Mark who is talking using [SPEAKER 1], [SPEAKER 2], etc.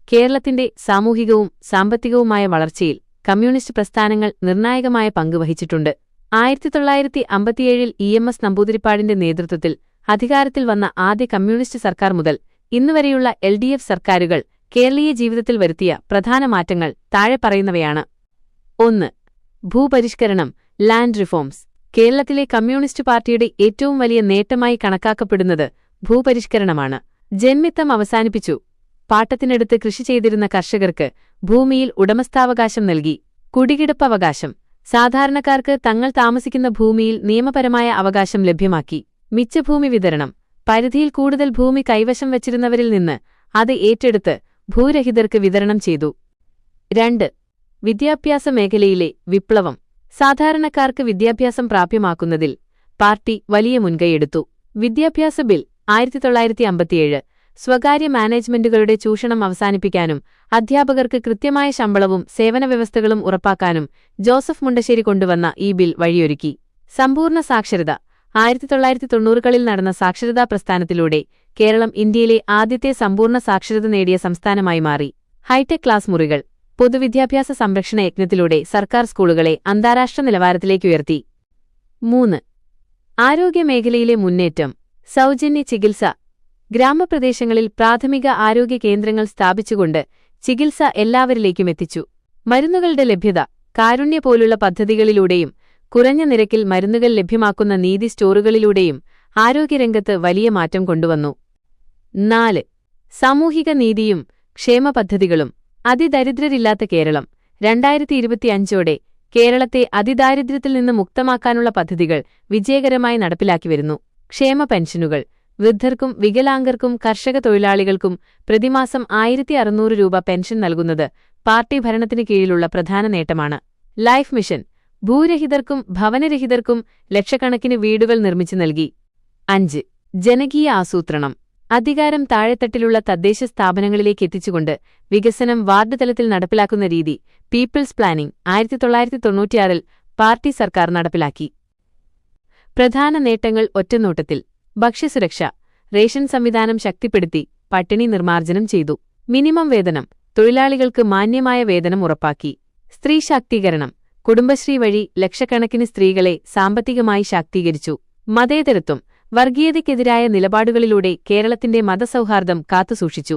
[SPEAKER 1] കേരളത്തിന്റെ സാമൂഹികവും സാമ്പത്തികവുമായ വളർച്ചയിൽ കമ്മ്യൂണിസ്റ്റ് പ്രസ്ഥാനങ്ങൾ നിർണായകമായ പങ്ക് വഹിച്ചിട്ടുണ്ട്. 1957 EMS നമ്പൂതിരിപ്പാടിന്റെ നേതൃത്വത്തിൽ അധികാരത്തിൽ വന്ന ആദ്യ കമ്മ്യൂണിസ്റ്റ് സർക്കാർ മുതൽ ഇന്നുവരെയുള്ള LDF സർക്കാരുകൾ കേരളീയ ജീവിതത്തിൽ വരുത്തിയ പ്രധാന മാറ്റങ്ങൾ താഴെ പറയുന്നവയാണ്. 1. ഭൂപരിഷ്കരണം, ലാൻഡ് റിഫോംസ്. കേരളത്തിലെ കമ്മ്യൂണിസ്റ്റ് പാർട്ടിയുടെ ഏറ്റവും വലിയ നേട്ടമായി കണക്കാക്കപ്പെടുന്നത് ഭൂപരിഷ്കരണമാണ്. ജന്മിത്തം അവസാനിപ്പിച്ചു. പാട്ടത്തിനടുത്ത് കൃഷി ചെയ്തിരുന്ന കർഷകർക്ക് ഭൂമിയിൽ ഉടമസ്ഥാവകാശം നൽകി. കുടികിടപ്പവകാശം. സാധാരണക്കാർക്ക് തങ്ങൾ താമസിക്കുന്ന ഭൂമിയിൽ നിയമപരമായ അവകാശം ലഭ്യമാക്കി. മിച്ചഭൂമി വിതരണം. പരിധിയിൽ കൂടുതൽ ഭൂമി കൈവശം വച്ചിരുന്നവരിൽ നിന്ന് അത് ഏറ്റെടുത്ത് ഭൂരഹിതർക്ക് വിതരണം ചെയ്തു. 2. വിദ്യാഭ്യാസ മേഖലയിലെ വിപ്ലവം. സാധാരണക്കാർക്ക് വിദ്യാഭ്യാസം പ്രാപ്യമാക്കുന്നതിൽ പാർട്ടി വലിയ മുൻകൈയെടുത്തു. വിദ്യാഭ്യാസ ബിൽ 1957 സ്വകാര്യ മാനേജ്മെന്റുകളുടെ ചൂഷണം അവസാനിപ്പിക്കാനും അധ്യാപകർക്ക് കൃത്യമായ ശമ്പളവും സേവന വ്യവസ്ഥകളും ഉറപ്പാക്കാനും ജോസഫ് മുണ്ടശ്ശേരി കൊണ്ടുവന്ന ഈ ബിൽ വഴിയൊരുക്കി. സമ്പൂർണ്ണ സാക്ഷരത. 1990കളിൽ നടന്ന സാക്ഷരതാ പ്രസ്ഥാനത്തിലൂടെ കേരളം ഇന്ത്യയിലെ ആദ്യത്തെ സമ്പൂർണ്ണ സാക്ഷരത നേടിയ സംസ്ഥാനമായി മാറി. ഹൈടെക് ക്ലാസ് മുറികൾ. പൊതുവിദ്യാഭ്യാസ സംരക്ഷണ യജ്ഞത്തിലൂടെ സർക്കാർ സ്കൂളുകളെ അന്താരാഷ്ട്ര നിലവാരത്തിലേക്കുയർത്തി. 3. ആരോഗ്യമേഖലയിലെ മുന്നേറ്റം. സൗജന്യ ചികിത്സ. ഗ്രാമപ്രദേശങ്ങളിൽ പ്രാഥമിക ആരോഗ്യ കേന്ദ്രങ്ങൾ സ്ഥാപിച്ചുകൊണ്ട് ചികിത്സ എല്ലാവരിലേക്കും എത്തിച്ചു. മരുന്നുകളുടെ ലഭ്യത. കാരുണ്യ പോലുള്ള പദ്ധതികളിലൂടെയും കുറഞ്ഞ നിരക്കിൽ മരുന്നുകൾ ലഭ്യമാക്കുന്ന നീതി സ്റ്റോറുകളിലൂടെയും ആരോഗ്യരംഗത്ത് വലിയ മാറ്റം കൊണ്ടുവന്നു. 4. സാമൂഹിക നീതിയും ക്ഷേമ പദ്ധതികളും. അതിദരിദ്രരില്ലാത്ത കേരളം. 2025ഓടെ കേരളത്തെ അതിദാരിദ്ര്യത്തിൽ നിന്ന് മുക്തമാക്കാനുള്ള പദ്ധതികൾ വിജയകരമായി നടപ്പിലാക്കിവരുന്നു. ക്ഷേമ പെൻഷനുകൾ. വൃദ്ധർക്കും വികലാംഗർക്കും കർഷക തൊഴിലാളികൾക്കും പ്രതിമാസം 1600 രൂപ പെൻഷൻ നൽകുന്നത് പാർട്ടി ഭരണത്തിന് കീഴിലുള്ള പ്രധാന നേട്ടമാണ്. Life mission. ഭൂരഹിതർക്കും ഭവനരഹിതർക്കും ലക്ഷക്കണക്കിന് വീടുകൾ നിർമ്മിച്ചു നൽകി. 5. ജനകീയ ആസൂത്രണം. അധികാരം താഴെത്തട്ടിലുള്ള തദ്ദേശ സ്ഥാപനങ്ങളിലേക്ക് എത്തിച്ചുകൊണ്ട് വികസനം വാർഡ് തലത്തിൽ നടപ്പിലാക്കുന്ന രീതി പീപ്പിൾസ് പ്ലാനിംഗ് 1996 പാർട്ടി സർക്കാർ നടപ്പിലാക്കി. പ്രധാന നേട്ടങ്ങൾ ഒറ്റനോട്ടത്തിൽ. ഭക്ഷ്യസുരക്ഷ. റേഷൻ സംവിധാനം ശക്തിപ്പെടുത്തി പട്ടിണി നിർമ്മാർജ്ജനം ചെയ്തു. മിനിമം വേതനം. തൊഴിലാളികൾക്ക് മാന്യമായ വേതനം ഉറപ്പാക്കി. സ്ത്രീ ശാക്തീകരണം. കുടുംബശ്രീ വഴി ലക്ഷക്കണക്കിന് സ്ത്രീകളെ സാമ്പത്തികമായി ശാക്തീകരിച്ചു. മതേതരത്വം. വർഗീയതയ്ക്കെതിരായ നിലപാടുകളിലൂടെ കേരളത്തിന്റെ മതസൗഹാർദ്ദം കാത്തുസൂക്ഷിച്ചു.